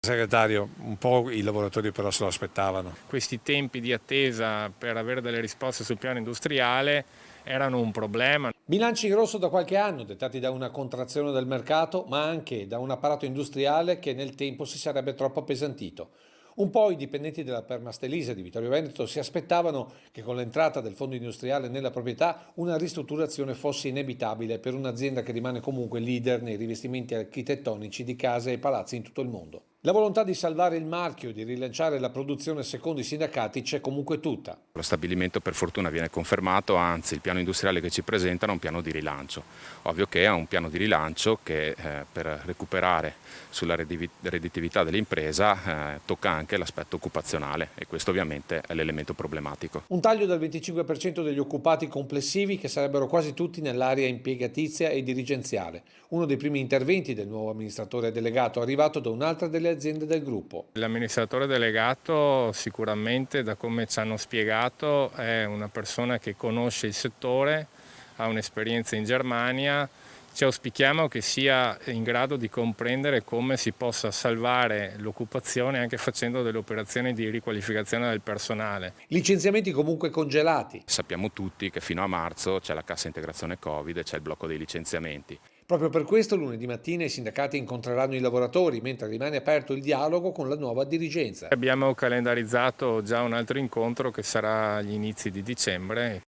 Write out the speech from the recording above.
Segretario, un po' i lavoratori però se lo aspettavano. Questi tempi di attesa per avere delle risposte sul piano industriale erano un problema. Bilanci in rosso da qualche anno, dettati da una contrazione del mercato, ma anche da un apparato industriale che nel tempo si sarebbe troppo appesantito. Un po' i dipendenti della Permastelisa di Vittorio Veneto si aspettavano che con l'entrata del fondo industriale nella proprietà una ristrutturazione fosse inevitabile per un'azienda che rimane comunque leader nei rivestimenti architettonici di case e palazzi in tutto il mondo. La volontà di salvare il marchio e di rilanciare la produzione secondo i sindacati c'è comunque tutta. Lo stabilimento per fortuna viene confermato, anzi il piano industriale che ci presentano è un piano di rilancio. Ovvio che è un piano di rilancio che per recuperare sulla redditività dell'impresa tocca anche l'aspetto occupazionale e questo ovviamente è l'elemento problematico. Un taglio del 25% degli occupati complessivi che sarebbero quasi tutti nell'area impiegatizia e dirigenziale, uno dei primi interventi del nuovo amministratore delegato arrivato da un'altra delle aziende del gruppo. L'amministratore delegato sicuramente, da come ci hanno spiegato, è una persona che conosce il settore, ha un'esperienza in Germania. Ci auspichiamo che sia in grado di comprendere come si possa salvare l'occupazione anche facendo delle operazioni di riqualificazione del personale. Licenziamenti comunque congelati. Sappiamo tutti che fino a marzo c'è la cassa integrazione Covid e c'è il blocco dei licenziamenti. Proprio per questo lunedì mattina i sindacati incontreranno i lavoratori, mentre rimane aperto il dialogo con la nuova dirigenza. Abbiamo calendarizzato già un altro incontro che sarà agli inizi di dicembre.